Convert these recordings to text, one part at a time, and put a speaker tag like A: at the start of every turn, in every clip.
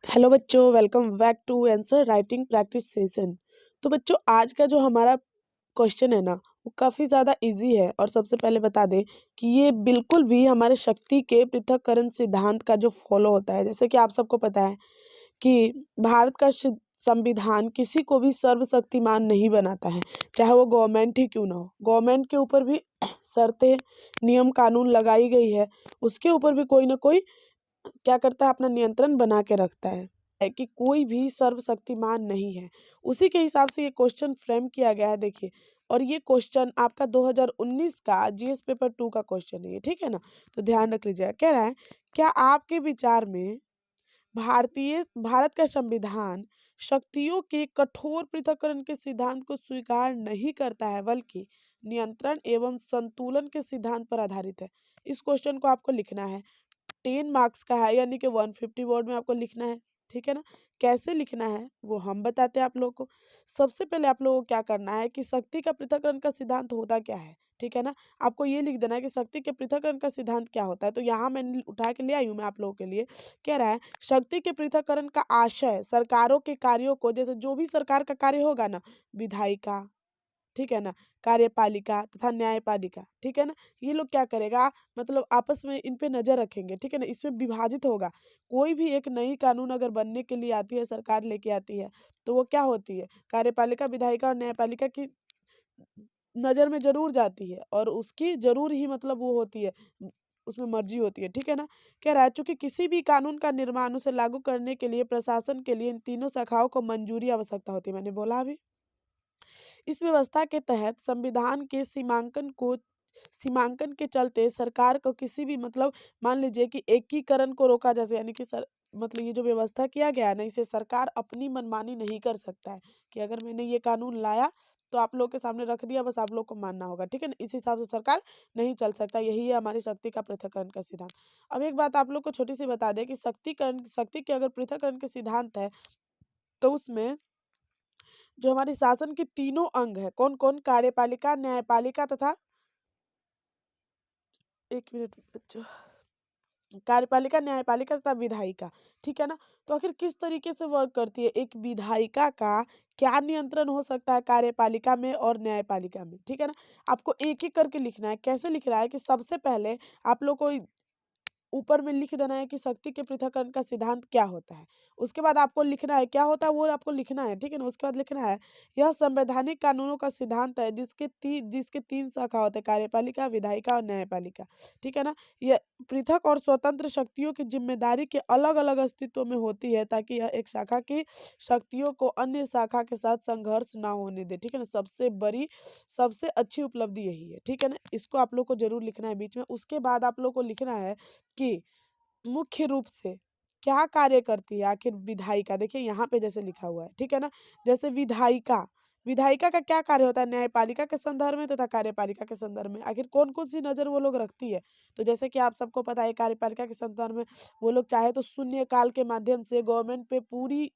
A: Hello बच्चों, welcome back to answer writing practice session. तो बच्चों, आज का जो हमारा क्वेश्चन है ना, वो काफ़ी ज़्यादा इजी है। और सबसे पहले बता दें कि ये बिल्कुल भी हमारे शक्ति के पृथक्करण सिद्धांत का जो फॉलो होता है। जैसे कि आप सबको पता है कि भारत का संविधान किसी को भी सर्वशक्तिमान नहीं बनाता है, चाहे वो गवर्नमेंट ही क्यों ना हो। गवर्नमेंट के ऊपर भी शर्तें, नियम कानून लगाई गई है, उसके ऊपर भी कोई ना कोई क्या करता है, अपना नियंत्रण बना के रखता है कि कोई भी सर्वशक्तिमान नहीं है। उसी के हिसाब से ये क्वेश्चन फ्रेम किया गया है, देखिए। और ये क्वेश्चन आपका 2019 का जीएस पेपर 2 का क्वेश्चन है ये, ठीक है ना। तो ध्यान रख लीजिएगा। कह रहा है, क्या आपके विचार में भारत का संविधान शक्तियों के कठोर पृथक्करण के सिद्धांत को स्वीकार नहीं करता है, बल्कि नियंत्रण एवं संतुलन के सिद्धांत पर आधारित है। इस क्वेश्चन को आपको लिखना है, 10 मार्क्स का है, यानी कि 150 वर्ड में आपको लिखना है, ठीक है ना। कैसे लिखना है वो हम बताते हैं आप लोगों को। सबसे पहले आप लोगों को क्या करना है कि शक्ति का पृथक्करण का सिद्धांत होता क्या है, ठीक है ना। आपको ये लिख देना है कि शक्ति के पृथक्करण का सिद्धांत क्या होता है। तो यहाँ मैंने उठा के ले आई हूँ मैं आप लोगों के लिए। कह रहा है, शक्ति के पृथक्करण का आशय सरकारों के कार्यों को, जैसे जो भी सरकार का कार्य होगा ना, विधायिका, ठीक है ना, कार्यपालिका तथा न्यायपालिका, ठीक है ना, ये लोग क्या करेगा, मतलब आपस में इन पे नजर रखेंगे, ठीक है ना। इसमें विभाजित होगा। कोई भी एक नई कानून अगर बनने के लिए आती है, सरकार लेके आती है, तो वो क्या होती है, कार्यपालिका, विधायिका और न्यायपालिका की नजर में जरूर जाती है, और उसकी जरूर ही मतलब वो होती है, उसमें मर्जी होती है, ठीक है ना। कह रहा है, चूंकि किसी भी कानून का निर्माण उसे लागू करने के लिए प्रशासन के लिए इन तीनों शाखाओं को मंजूरी आवश्यकता होती है। मैंने बोला अभी, इस व्यवस्था के तहत संविधान के सीमांकन के चलते सरकार को किसी भी, मतलब मान लीजिए कि एकीकरण को रोका जाए, यानी कि सर, मतलब ये जो व्यवस्था किया गया है ना, इसे सरकार अपनी मनमानी नहीं कर सकता है कि अगर मैंने ये कानून लाया तो आप लोग के सामने रख दिया, बस आप लोग को मानना होगा, ठीक है ना। इस हिसाब से सरकार नहीं चल सकता। यही है हमारी शक्ति का पृथक्करण का सिद्धांत। अब एक बात आप लोग को छोटी सी बता दें कि शक्ति के अगर पृथक्करण के सिद्धांत है, तो उसमें जो हमारी शासन के तीनों अंग है, कौन कौन, कार्यपालिका, न्यायपालिका तथा, एक मिनट बच्चों, कार्यपालिका, न्यायपालिका तथा विधायिका, ठीक है ना। तो आखिर किस तरीके से वर्क करती है, एक विधायिका का क्या नियंत्रण हो सकता है कार्यपालिका में और न्यायपालिका में, ठीक है ना। आपको एक एक करके लिखना है। कैसे लिख रहा है कि सबसे पहले आप लोग को ऊपर में लिख देना है कि शक्ति के पृथक्करण का सिद्धांत क्या होता है। उसके बाद आपको लिखना है क्या होता है, वो आपको लिखना है, ठीक है ना। उसके बाद लिखना है, यह संवैधानिक कानूनों का सिद्धांत है जिसके तीन शाखा होते हैं, कार्यपालिका, विधायिका और न्यायपालिका, ठीक है ना। यह पृथक और स्वतंत्र शक्तियों की जिम्मेदारी के अलग अलग अस्तित्व में होती है, ताकि यह एक शाखा की शक्तियों को अन्य शाखा के साथ संघर्ष ना होने दे, ठीक है ना। सबसे अच्छी उपलब्धि यही है, ठीक है ना। इसको आप लोग को जरूर लिखना है बीच में। उसके बाद आप लोग को लिखना है कि मुख्य रूप से क्या कार्य करती है आखिर विधायिका। देखिए यहाँ पे जैसे लिखा हुआ है, ठीक है ना। जैसे विधायिका, विधायिका का क्या कार्य होता है, न्यायपालिका के संदर्भ में तथा कार्यपालिका के संदर्भ में आखिर कौन कौन सी नजर वो लोग रखती है। तो जैसे कि आप सबको पता है, कार्यपालिका के संदर्भ में वो लोग चाहे तो शून्य काल के माध्यम से गवर्नमेंट पे पूरी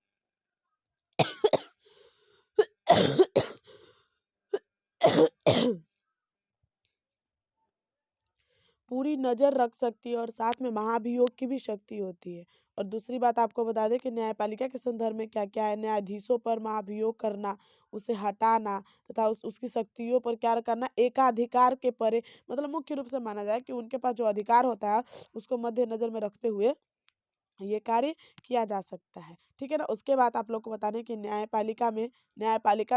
A: पूरी नज़र रख सकती है, और साथ में महाभियोग की भी शक्ति होती है। और दूसरी बात आपको बता दें कि न्यायपालिका के संदर्भ में क्या-क्या है, न्यायाधीशों पर महाभियोग करना, उसे हटाना तथा उसकी शक्तियों पर क्या करना, एकाधिकार के परे, मतलब मुख्य रूप से माना जाए कि उनके पास जो अधिकार होता है, उसको मद्देनज़र में रखते हुए ये कार्य किया जा सकता है, ठीक है ना। उसके बाद आप लोग को बता दें कि न्यायपालिका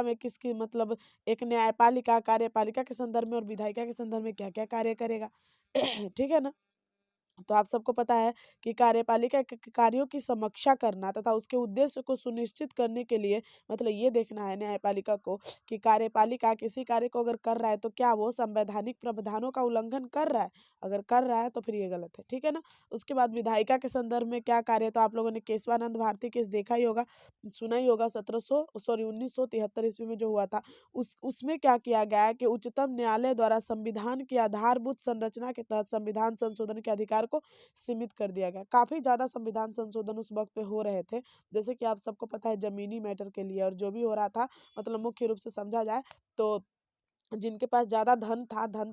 A: में किसकी, मतलब एक न्यायपालिका कार्यपालिका के संदर्भ में और विधायिका के संदर्भ में क्या-क्या कार्य करेगा, ठीक है ना। तो आप सबको पता है कि कार्यपालिका के कार्यों की समीक्षा करना तथा उसके उद्देश्य को सुनिश्चित करने के लिए, मतलब ये देखना है न्यायपालिका को कि कार्यपालिका किसी कार्य को अगर कर रहा है तो क्या वो संवैधानिक प्रावधानों का उल्लंघन कर रहा है। अगर कर रहा है तो फिर ये गलत है, ठीक है ना। उसके बाद विधायिका के संदर्भ में क्या कार्य, तो आप लोगों ने केशवानंद भारती केस देखा ही होगा, सुना ही होगा, 1973 ईस्वी में जो हुआ था। उसमें क्या किया गया है कि उच्चतम न्यायालय द्वारा संविधान की आधारभूत संरचना के तहत संविधान संशोधन के अधिकार को सीमित कर दिया गया। काफी ज्यादा संविधान संशोधन उस वक्त पे हो रहे थे, जैसे कि आप सबको पता है जमीनी मैटर के लिए, और जो भी हो रहा था, मतलब मुख्य रूप से समझा जाए तो जिनके पास ज़्यादा धन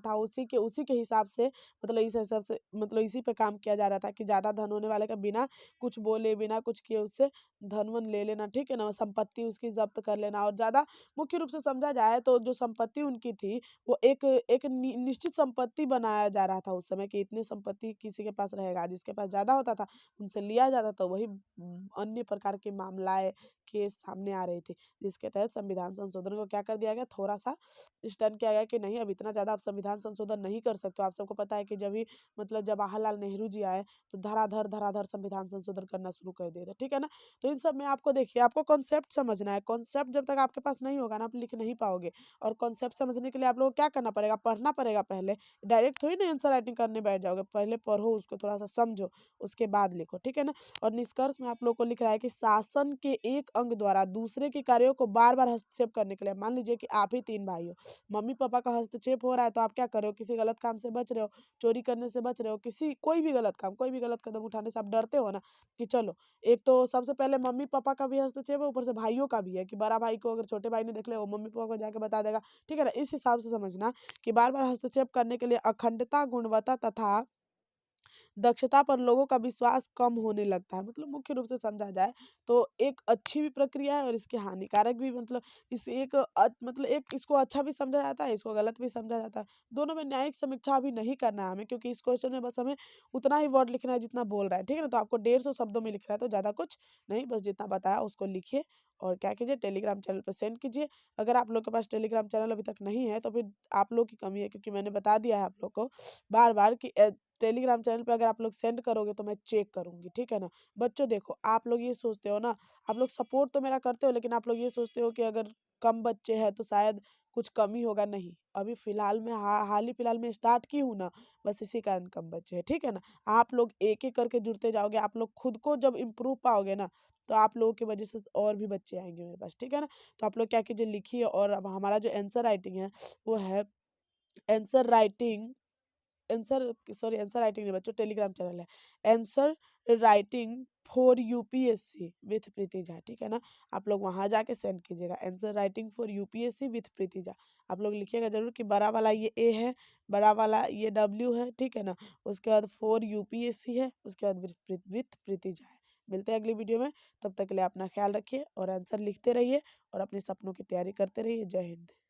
A: था उसी के हिसाब से मतलब इस हिसाब से मतलब इसी पे काम किया जा रहा था कि ज़्यादा धन होने वाले का बिना कुछ बोले, बिना कुछ किए उससे धन-वन ले लेना, ठीक है ना? संपत्ति उसकी ज़ब्त कर लेना और ज़्यादा मुख्य रूप से समझा जाए तो जो संपत्ति उनकी थी, वो एक एक निश्चित संपत्ति बनाया जा रहा था उस समय कि इतनी संपत्ति किसी के पास रहेगा। जिसके पास ज़्यादा होता था, उनसे लिया जाता था। वही अन्य प्रकार के मामलाएँ, केस सामने आ रही थी, जिसके तहत संविधान संशोधन को क्या कर दिया गया, थोड़ा-सा स्टन किया गया कि नहीं अब इतना ज़्यादा आप संविधान संशोधन नहीं कर सकते हो। आप सबको पता है कि जब भी मतलब जवाहरलाल नेहरू जी आए तो धराधर संविधान संशोधन करना शुरू कर दिए थे, ठीक है ना? तो इन सब में आपको देखिए आपको कॉन्सेप्ट समझना है, कॉन्सेप्ट जब तक आपके पास नहीं होगा ना आप लिख नहीं पाओगे और कॉन्सेप्ट समझने के लिए आप लोगों को क्या करना पड़ेगा, पढ़ना पड़ेगा पहले। डायरेक्ट थोड़ी ना आंसर राइटिंग करने बैठ जाओगे, पहले पढ़ो उसको थोड़ा-सा समझो, उसके बाद लिखो, ठीक है ना? और निष्कर्ष में आप लोग को लिख रहा है कि शासन के एक अंग द्वारा दूसरे के कार्यों को बार-बार हस्तक्षेप करने के लिए मान लीजिए कि आप ही 3 भाई हो, मम्मी-पापा का हस्तक्षेप हो रहा है तो आप क्या कर रहे हो, किसी गलत काम से बच रहे हो, चोरी करने से बच रहे हो, किसी कोई भी गलत काम, कोई भी गलत कदम उठाने से आप डरते हो ना कि चलो एक तो सबसे पहले मम्मी-पापा का भी हस्तक्षेप है, ऊपर से भाइयों का भी है कि बड़ा भाई को अगर छोटे भाई ने देख लिया वो मम्मी-पापा को जाके बता देगा, ठीक है ना? इस हिसाब से समझना कि बार-बार हस्तक्षेप करने के लिए अखंडता, गुणवत्ता तथा दक्षता पर लोगों का विश्वास कम होने लगता है। मतलब मुख्य रूप से समझा जाए तो एक अच्छी भी प्रक्रिया है और इसके हानिकारक भी मतलब इस एक मतलब एक इसको अच्छा भी समझा जाता है, इसको गलत भी समझा जाता है। दोनों में न्यायिक समीक्षा अभी नहीं करना है हमें क्योंकि इस क्वेश्चन में बस हमें उतना ही वर्ड लिखना है जितना बोल रहा है, ठीक है ना? तो आपको 150 शब्दों में लिखना है तो ज़्यादा कुछ नहीं, बस जितना बताया उसको लिखिए और क्या कीजिए टेलीग्राम चैनल पे सेंड कीजिए। अगर आप लोग के पास टेलीग्राम चैनल अभी तक नहीं है तो फिर आप लोग की कमी है क्योंकि मैंने बता दिया है आप लोग को बार-बार कि टेलीग्राम चैनल पे अगर आप लोग सेंड करोगे तो मैं चेक करूँगी, ठीक है ना? बच्चों देखो, आप लोग ये सोचते हो ना, आप लोग सपोर्ट तो मेरा करते हो लेकिन आप लोग ये सोचते हो कि अगर कम बच्चे हैं तो शायद कुछ कमी होगा, नहीं। अभी फ़िलहाल में हाल ही फ़िलहाल में स्टार्ट की हूँ ना, बस इसी कारण कम बच्चे हैं, ठीक है ना? आप लोग एक-एक करके जुड़ते जाओगे, आप लोग खुद को जब इम्प्रूव पाओगे ना, तो आप लोगों की वजह से और भी बच्चे आएँगे मेरे पास, ठीक है ना? तो आप लोग क्या कीजिए लिखिए और अब हमारा जो आंसर राइटिंग है, वो है आंसर राइटिंग आंसर राइटिंग नहीं बच्चों टेलीग्राम चैनल है answer writing for UPSC with Preeti Jha, ठीक है ना? आप लोग वहां जाके सेंड कीजिएगा answer writing for UPSC with Preeti Jha. आप लोग लिखिएगा जरूर कि बड़ा वाला ये ए है, बड़ा वाला ये डब्ल्यू है, ठीक है ना? उसके बाद फॉर यूपीएससी है, उसके बाद विथ प्रीति झा है। मिलते हैं अगली वीडियो में, तब तक के लिए अपना ख्याल रखिए और आंसर लिखते रहिए और अपने सपनों की तैयारी करते रहिए। जय हिंद।